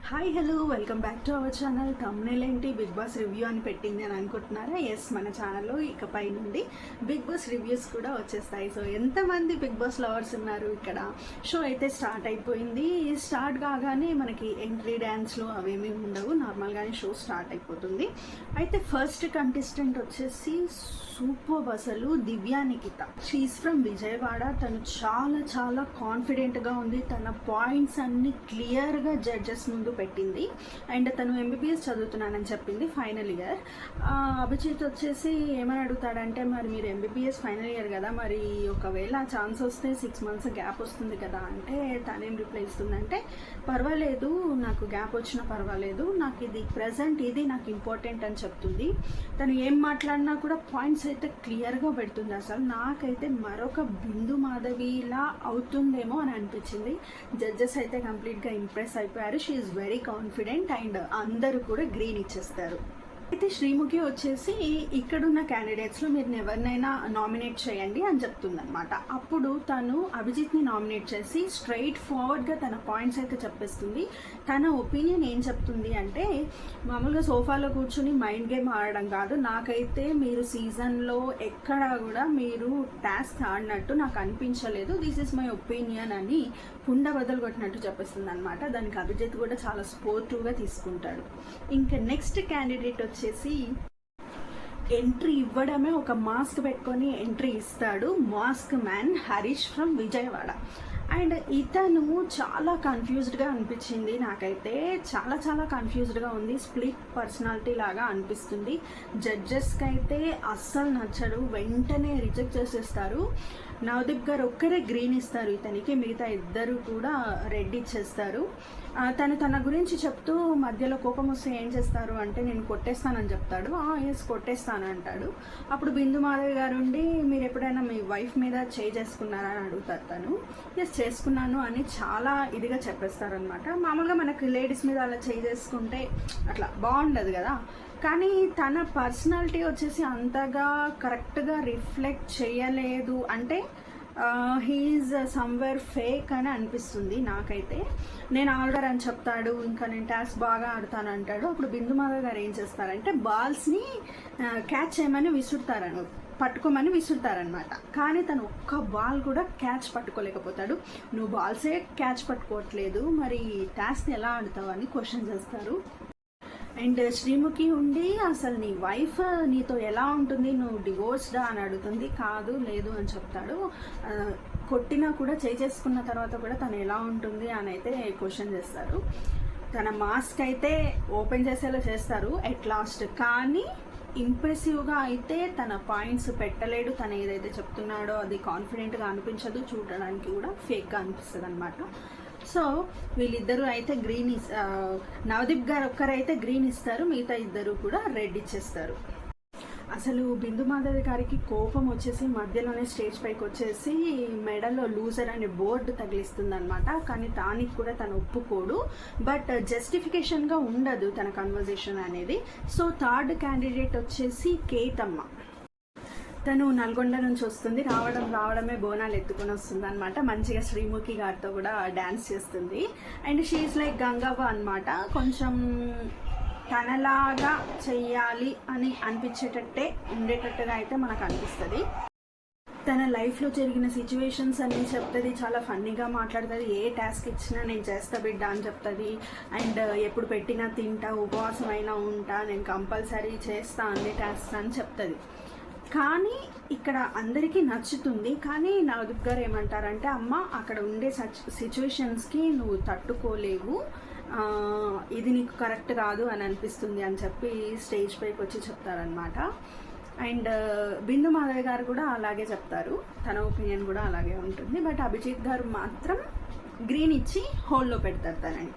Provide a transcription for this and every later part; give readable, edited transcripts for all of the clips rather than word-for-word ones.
Hi hello welcome back to our channel. Thumbnail ఏంటి big boss review అని పెట్టింది అని అనుకుంటున్నారా? ఎస్, మన ఛానల్లో ఇకపై నుండి బిగ్ బాస్ రివ్యూస్ కూడా వచ్చేస్తాయి. సో ఎంతమంది బిగ్ బాస్ లవర్స్ ఉన్నారు ఇక్కడ? షో అయితే స్టార్ట్ అయిపోయింది. స్టార్ట్ కాగానే మనకి ఎంట్రీ డ్యాన్స్లు అవేమీ ఉండవు, నార్మల్గానే షో స్టార్ట్ అయిపోతుంది. అయితే ఫస్ట్ కంటెస్టెంట్ వచ్చేసి సూపర్ అసలు దివ్యా నిఖిత. She's from Vijayawada. తను చాలా చాలా కాన్ఫిడెంట్గా ఉంది. తన పాయింట్స్ అన్ని క్లియర్గా జడ్జెస్ ముందు పెట్టింది. అండ్ తను ఎంబీబీఎస్ చదువుతున్నానని చెప్పింది, ఫైనల్ ఇయర్. అభిజిత్ వచ్చేసి ఏమని అడుగుతాడంటే, మరి మీరు ఎంబీబీఎస్ ఫైనల్ ఇయర్ కదా, మరి ఒకవేళ ఛాన్స్ వస్తే 6 months గ్యాప్ వస్తుంది కదా అంటే తనేం రిప్లై ఇస్తుందంటే, పర్వాలేదు, నాకు గ్యాప్ వచ్చినా పర్వాలేదు, నాకు ఇది ప్రజెంట్, ఇది నాకు ఇంపార్టెంట్ అని చెప్తుంది. తను ఏం మాట్లాడినా కూడా పాయింట్స్ అయితే క్లియర్గా పెడుతుంది. అసలు నాకైతే మరొక బిందు మాధవిలా అవుతుందేమో అని అనిపించింది. జడ్జెస్ అయితే కంప్లీట్గా ఇంప్రెస్ అయిపోయారు. She is very confident and అందరూ కూడా గ్రీన్ ఇచ్చేస్తారు. అయితే శ్రీముఖి వచ్చేసి ఇక్కడున్న క్యాండిడేట్స్లో మీరు ఎవరినైనా నామినేట్ చేయండి అని చెప్తుందనమాట. అప్పుడు తను అభిజిత్ని నామినేట్ చేసి స్ట్రైట్ ఫార్వర్డ్గా తన పాయింట్స్ అయితే చెప్పేస్తుంది. తన ఒపీనియన్ ఏం చెప్తుంది అంటే, మామూలుగా సోఫాలో కూర్చుని మైండ్ గేమ్ ఆడడం కాదు, నాకైతే మీరు సీజన్లో ఎక్కడా కూడా మీరు టాస్క్ ఆడినట్టు నాకు అనిపించలేదు, దిస్ ఇస్ మై ఒపీనియన్ అని కుండ బదులు కొట్టినట్టు చెప్పేస్తుంది అనమాట. దానికి అభిజిత్ కూడా చాలా స్పోర్టివ్గా తీసుకుంటాడు. ఇంకా నెక్స్ట్ క్యాండిడేట్ వచ్చేసి ఎంట్రీ ఇవ్వడమే ఒక మాస్క్ పెట్టుకొని ఎంట్రీ ఇస్తాడు. Mask man Harish from Vijayawada. And ఇతను చాలా కన్ఫ్యూజ్డ్గా అనిపించింది నాకైతే. చాలా చాలా కన్ఫ్యూజ్డ్గా ఉంది. స్ప్లిట్ పర్సనాలిటీ లాగా అనిపిస్తుంది. జడ్జెస్కి అయితే అస్సలు నచ్చడు, వెంటనే రిజెక్ట్ చేసేస్తారు. నవదీప్ గారు ఒక్కరే గ్రీన్ ఇస్తారు ఇతనికి, మిగతా ఇద్దరు కూడా రెడ్ ఇచ్చేస్తారు. తను తన గురించి చెప్తూ మధ్యలో కోపం వస్తే ఏం చేస్తారు అంటే, నేను కొట్టేస్తానని చెప్తాడు. ఎస్ కొట్టేస్తాను అంటాడు. అప్పుడు బిందు మాధవి గారు ఉండి, మీరు ఎప్పుడైనా మీ వైఫ్ మీద చేసుకున్నారా అని అడుగుతారు. తను ఎస్ చేసుకున్నాను అని చాలా ఇదిగా చెప్పేస్తారనమాట. మామూలుగా మనకు లేడీస్ మీద అలా చేసుకుంటే అట్లా బాగుండదు కదా, కానీ తన పర్సనాలిటీ వచ్చేసి అంతగా కరెక్ట్గా రిఫ్లెక్ట్ చేయలేదు. అంటే హీఈస్ సమ్వేర్ ఫేక్ అని అనిపిస్తుంది నాకైతే. నేను ఆల్డర్ అని చెప్తాడు, ఇంకా నేను టాస్క్ బాగా ఆడతాను అంటాడు. అప్పుడు బిందు మాధవ్ గారు ఏం చేస్తారంటే, బాల్స్ని క్యాచ్ చేయమని పట్టుకోమని విసురుతారనమాట. కానీ తను ఒక్క బాల్ కూడా క్యాచ్ పట్టుకోలేకపోతాడు. నువ్వు బాల్సే క్యాచ్ పట్టుకోవట్లేదు, మరి టాస్క్ ఎలా ఆడతావు అని క్వశ్చన్ చేస్తారు. అండ్ శ్రీముఖి ఉండి, అసలు నీ వైఫ్ నీతో ఎలా ఉంటుంది, నువ్వు డివోర్స్డా అని అడుగుతుంది. కాదు లేదు అని చెప్తాడు. కొట్టినా కూడా చేసుకున్న తర్వాత కూడా తను ఎలా ఉంటుంది అని అయితే క్వశ్చన్ చేస్తారు. తన మాస్క్ అయితే ఓపెన్ చేసేలా చేస్తారు ఎట్ లాస్ట్, కానీ ఇంప్రెసివ్గా అయితే తన పాయింట్స్ పెట్టలేడు. తను ఏదైతే చెప్తున్నాడో అది కాన్ఫిడెంట్గా అనిపించదు, చూడడానికి కూడా ఫేక్గా అనిపిస్తుంది అనమాట. సో వీళ్ళిద్దరూ అయితే గ్రీన్ నవదీప్ గారు ఒక్కరైతే గ్రీన్ ఇస్తారు, మిగతా ఇద్దరు కూడా రెడ్ ఇచ్చేస్తారు. అసలు బిందు మాధవి గారికి కోపం వచ్చేసి మధ్యలోనే స్టేజ్ పైకి వచ్చేసి మెడలో లూజర్ అనే బోర్డు తగిలిస్తుంది అనమాట. కానీ దానికి కూడా తను ఒప్పుకోడు, బట్ జస్టిఫికేషన్గా ఉండదు తన కన్వర్జేషన్ అనేది. సో థర్డ్ క్యాండిడేట్ వచ్చేసి కేతమ్మ. తను నల్గొండ నుంచి వస్తుంది. రావడమే బోనాలు ఎత్తుకొని వస్తుంది అనమాట. మంచిగా శ్రీముఖి గారితో కూడా డ్యాన్స్ చేస్తుంది. అండ్ షీఈస్ లైక్ గంగవ్వ అనమాట. కొంచెం తనలాగా చెయ్యాలి అని అనిపించేటట్టే ఉండేటట్టుగా అయితే మనకు అనిపిస్తుంది. తన లైఫ్లో జరిగిన సిచ్యువేషన్స్ అన్నీ చెప్తుంది, చాలా ఫన్నీగా మాట్లాడుతుంది. ఏ టాస్క్ ఇచ్చినా నేను చేస్తా బిడ్డ అని చెప్తుంది. అండ్ ఎప్పుడు పెట్టినా తింటా, ఉపవాసం అయినా ఉంటా, నేను కంపల్సరీ చేస్తా అన్ని టాస్క్స్ అని చెప్తుంది. కానీ ఇక్కడ అందరికీ నచ్చుతుంది. కానీ నవదీప్ గారు ఏమంటారంటే, అమ్మ అక్కడ ఉండే సిచ్యువేషన్స్కి నువ్వు తట్టుకోలేవు, ఇది నీకు కరెక్ట్ కాదు అని అనిపిస్తుంది అని చెప్పి స్టేజ్ పైకి వచ్చి చెప్తారనమాట. అండ్ బిందు మాధవి గారు కూడా అలాగే చెప్తారు, తన ఒపీనియన్ కూడా అలాగే ఉంటుంది. బట్ అభిజిత్ గారు మాత్రం గ్రీన్ ఇచ్చి హోల్లో పెడతారు తనని.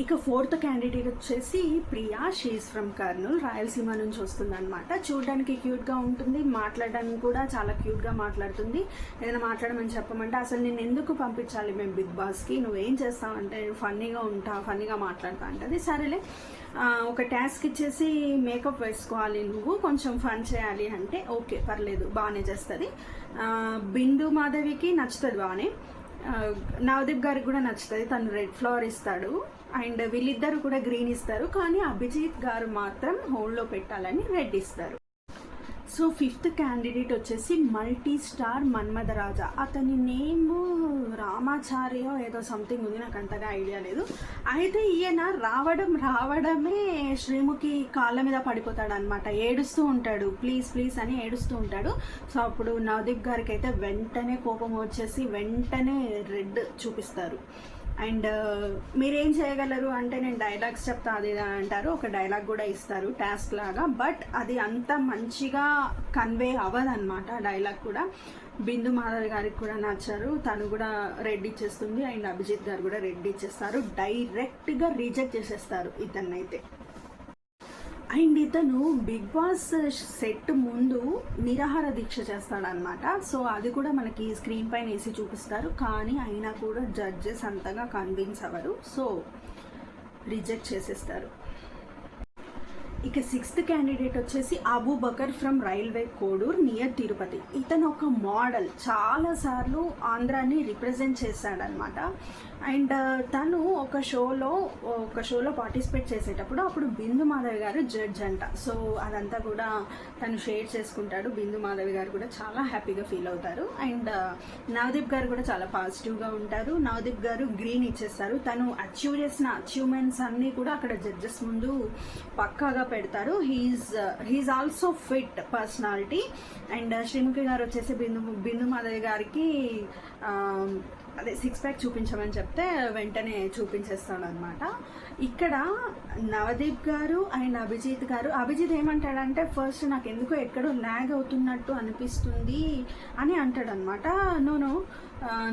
ఇక ఫోర్త్ క్యాండిడేట్ వచ్చేసి ప్రియా. షీఈస్ ఫ్రమ్ కర్నూల్, రాయలసీమ నుంచి వస్తుంది అనమాట. చూడడానికి క్యూట్గా ఉంటుంది, మాట్లాడడానికి కూడా చాలా క్యూట్గా మాట్లాడుతుంది. ఏదైనా మాట్లాడమని చెప్పమంటే, అసలు నేను ఎందుకు పంపించాలి మేము బిగ్ బాస్కి, నువ్వేం చేస్తావంటే నేను ఫన్నీగా ఉంటా, ఫన్నీగా మాట్లాడతా అంటది. సరేలే, ఒక టాస్క్ ఇచ్చేసి మేకప్ వేసుకోవాలి, నువ్వు కొంచెం ఫన్ చేయాలి అంటే ఓకే పర్లేదు, బాగానే చేస్తుంది. బిందు మాధవికి నచ్చుతుంది బాగానే. నవదీప్ గారికి కూడా నచ్చుతుంది, తను రెడ్ ఫ్లవర్ ఇస్తాడు అండ్ వీళ్ళిద్దరు కూడా గ్రీన్ ఇస్తారు, కానీ అభిజిత్ గారు మాత్రం హోల్డ్లో పెట్టాలని రెడ్ ఇస్తారు. సో ఫిఫ్త్ క్యాండిడేట్ వచ్చేసి మల్టీ స్టార్ మన్మథరాజా. అతని నేమ్ రామాచార్య ఏదో సంథింగ్ ఉంది, నాకు అంతగా ఐడియా లేదు. అయితే ఈయన రావడమే శ్రీముఖి కాళ్ళ మీద పడిపోతాడు అనమాట, ఏడుస్తూ ఉంటాడు, ప్లీజ్ ప్లీజ్ అని ఏడుస్తూ ఉంటాడు. సో అప్పుడు నవదీప్ గారికి అయితే వెంటనే కోపం వచ్చేసి వెంటనే రెడ్ చూపిస్తారు. అండ్ మీరేం చేయగలరు అంటే నేను డైలాగ్స్ చెప్తా అది అంటారు, ఒక డైలాగ్ కూడా ఇస్తారు టాస్క్ లాగా, బట్ అది అంత మంచిగా కన్వే అవ్వదన్నమాట డైలాగ్ కూడా. బిందు మాధవి గారికి కూడా నచ్చారు, తను కూడా రెడ్ ఇచ్చేస్తుంది అండ్ అభిజిత్ గారు కూడా రెడ్ ఇచ్చేస్తారు, డైరెక్ట్గా రిజెక్ట్ చేసేస్తారు ఇతన్నైతే. అండ్ ఇతను బిగ్ బాస్ సెట్ ముందు నిరాహార దీక్ష చేస్తాడనమాట. సో అది కూడా మనకి స్క్రీన్ పైన వేసి చూపిస్తారు, కానీ అయినా కూడా జడ్జెస్ అంతగా కన్విన్స్ అవ్వరు, సో రిజెక్ట్ చేసేస్తారు. ఇక సిక్స్త్ క్యాండిడేట్ వచ్చేసి Abu Bakr from railway Kodur near Tirupati. ఇతను ఒక మోడల్, చాలాసార్లు ఆంధ్రాని రిప్రజెంట్ చేశాడనమాట. అండ్ తను ఒక షోలో పార్టిసిపేట్ చేసేటప్పుడు అప్పుడు బిందు మాధవి గారు జడ్జ్ అంట. సో అదంతా కూడా తను షేర్ చేసుకుంటాడు, బిందు మాధవి గారు కూడా చాలా హ్యాపీగా ఫీల్ అవుతారు. అండ్ నవదీప్ గారు కూడా చాలా పాజిటివ్గా ఉంటారు. నవదీప్ గారు గ్రీన్ ఇచ్చేస్తారు, తను అచీవ్ చేసిన అచీవ్మెంట్స్ అన్నీ కూడా అక్కడ జడ్జెస్ ముందు పక్కాగా పెడతారు. He's also fit personality. And Sreemukhi garu వచ్చేసి బిందు మాధవి గారికి అదే 6 ప్యాక్ చూపించమని చెప్తే వెంటనే చూపించేస్తాడు అనమాట. ఇక్కడ నవదీప్ గారు అండ్ అభిజిత్ ఏమంటాడంటే ఫస్ట్ నాకు ఎందుకో ఎక్కడో ల్యాగ్ అవుతున్నట్టు అనిపిస్తుంది అని అంటాడనమాట.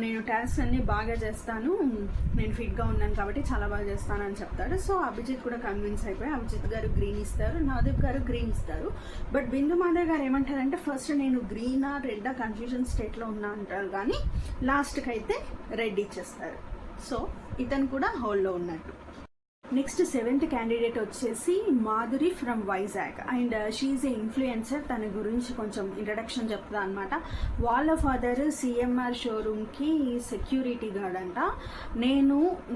నేను టాస్క్ అన్ని బాగా చేస్తాను, నేను ఫిట్గా ఉన్నాను కాబట్టి చాలా బాగా చేస్తాను అని చెప్తాడు. సో అభిజిత్ కూడా కన్విన్స్ అయిపోయి అభిజిత్ గారు గ్రీన్ ఇస్తారు, నవదీప్ గారు గ్రీన్ ఇస్తారు. బట్ బిందు మాధవ్ గారు ఏమంటారంటే ఫస్ట్ నేను గ్రీనా రెడ్డా కన్ఫ్యూజన్ స్టేట్లో ఉన్నా అంటారు, కానీ లాస్ట్కి అయితే రెడ్ ఇచ్చేస్తారు. సో ఇతను కూడా హోల్డ్లో ఉన్నట్టు. నెక్స్ట్ సెవెంత్ క్యాండిడేట్ వచ్చేసి Madhuri from Vizag and she a influencer. తన గురించి కొంచెం ఇంట్రడక్షన్ చెప్తా అనమాట. వాళ్ళ ఫాదర్ సిఎంఆర్ షోరూమ్కి సెక్యూరిటీ గార్డ్ అంట.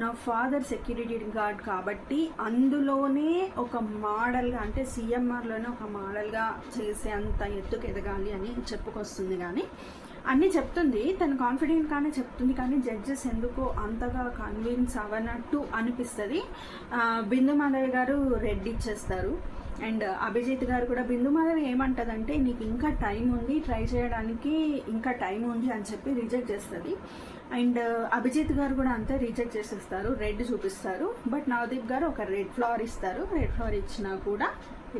నా ఫాదర్ సెక్యూరిటీ గార్డ్ కాబట్టి అందులోనే ఒక మోడల్గా అంటే సిఎంఆర్లోనే ఒక మోడల్గా చేసే అంత ఎత్తుకు ఎదగాలి అని చెప్పుకొస్తుంది. కానీ అన్నీ చెప్తుంది, తను కాన్ఫిడెంట్గానే చెప్తుంది, కానీ జడ్జెస్ ఎందుకో అంతగా కన్విన్స్ అవ్వనట్టు అనిపిస్తుంది. బిందు మాధవి గారు రెడ్ ఇచ్చేస్తారు. అండ్ అభిజిత్ గారు కూడా బిందు మాధవి ఏమంటుందంటే నీకు ఇంకా టైం ఉంది, ట్రై చేయడానికి ఇంకా టైం ఉంది అని చెప్పి రిజెక్ట్ చేస్తుంది. అండ్ అభిజిత్ గారు కూడా అంతే రిజెక్ట్ చేసేస్తారు, రెడ్ చూపిస్తారు. బట్ నవదీప్ గారు ఒక రెడ్ ఫ్లవర్ ఇస్తారు, రెడ్ ఫ్లవర్ ఇచ్చినా కూడా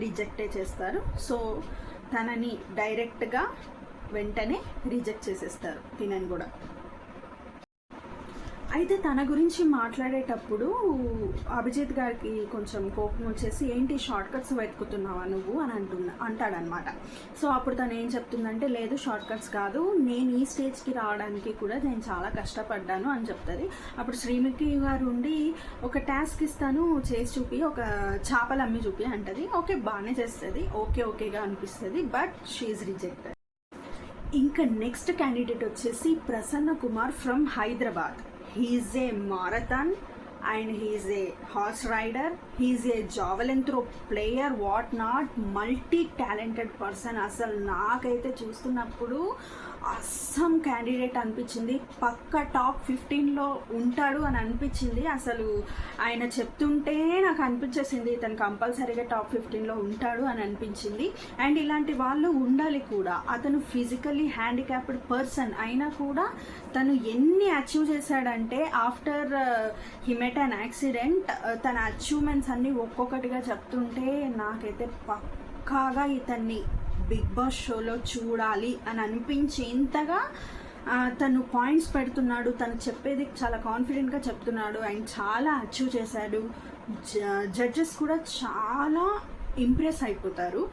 రిజెక్టే చేస్తారు. సో తనని డైరెక్ట్గా వెంటనే రిజెక్ట్ చేసేస్తారు తినని కూడా. అయితే తన గురించి మాట్లాడేటప్పుడు అభిజిత్ గారికి కొంచెం కోపం వచ్చేసి ఏంటి షార్ట్ కట్స్ వెతుకుతున్నావా నువ్వు అని అంటాడనమాట. సో అప్పుడు తను ఏం చెప్తుందంటే లేదు షార్ట్ కట్స్ కాదు, నేను ఈ స్టేజ్కి రావడానికి కూడా నేను చాలా కష్టపడ్డాను అని చెప్తుంది. అప్పుడు శ్రీముఖి గారు ఉండి ఒక టాస్క్ ఇస్తాను చేసి చూపి, ఒక చేపలు అమ్మి చూపి అంటది. ఓకే బాగానే చేస్తుంది, ఓకేగా అనిపిస్తుంది, బట్ షీఈ్ రిజెక్టెడ్. ఇంకా నెక్స్ట్ క్యాండిడేట్ వచ్చేసి Prasanna Kumar from Hyderabad. He's a marathon and he's a horse rider, he's a javelin throw player, what not, multi talented person. అసలు నాకైతే చూస్తున్నప్పుడు అస్సాం క్యాండిడేట్ అనిపించింది, పక్క టాప్ 15లో ఉంటాడు అని అనిపించింది. అసలు ఆయన చెప్తుంటే నాకు అనిపించేసింది తను కంపల్సరీగా టాప్ 15లో ఉంటాడు అని అనిపించింది. అండ్ ఇలాంటి వాళ్ళు ఉండాలి కూడా. అతను ఫిజికల్లీ హ్యాండిక్యాప్డ్ పర్సన్ అయినా కూడా తను ఎన్ని అచీవ్ చేశాడంటే after he met an accident తన అచీవ్మెంట్స్ అన్నీ ఒక్కొక్కటిగా చెప్తుంటే నాకైతే పక్కాగా ఇతన్ని బిగ్ బాస్ షోలో చూడాలి అని అనిపించేంతగా తను పాయింట్స్ పెడుతున్నాడు, తను చెప్పేది చాలా కాన్ఫిడెంట్గా చెప్తున్నాడు అండ్ చాలా అచీవ్ చేశాడు. జడ్జెస్ కూడా చాలా ఇంప్రెస్ అయిపోతారు.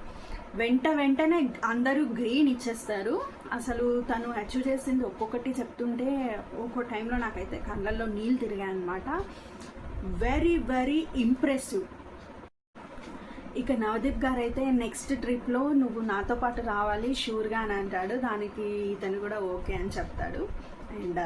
వెంటనే అందరూ గ్రీన్ ఇచ్చేస్తారు. అసలు తను అచీవ్ చేసింది ఒక్కొక్కటి చెప్తుంటే ఒక్కో టైంలో నాకైతే కళ్ళల్లో నీళ్ళు తిరిగాయి అన్నమాట. Very very impressive. ఇక నవదీప్ గారు అయితే నెక్స్ట్ ట్రిప్లో నువ్వు నాతో పాటు రావాలి షూర్గా అని అంటాడు. దానికి ఇతను కూడా ఓకే అని చెప్తాడు. అండ్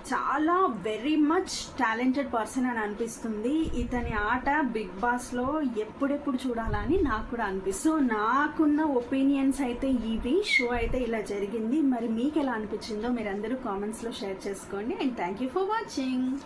చాలా వెరీ మచ్ టాలెంటెడ్ పర్సన్ అని అనిపిస్తుంది. ఇతని ఆట బిగ్ బాస్ లో ఎప్పుడెప్పుడు చూడాలని నాకు కూడా అనిపిస్తుంది. సో నాకున్న ఒపీనియన్స్ అయితే ఇవి. షో అయితే ఇలా జరిగింది. మరి మీకు ఎలా అనిపించిందో మీరు అందరూ కామెంట్స్ లో షేర్ చేసుకోండి. And thank you for watching.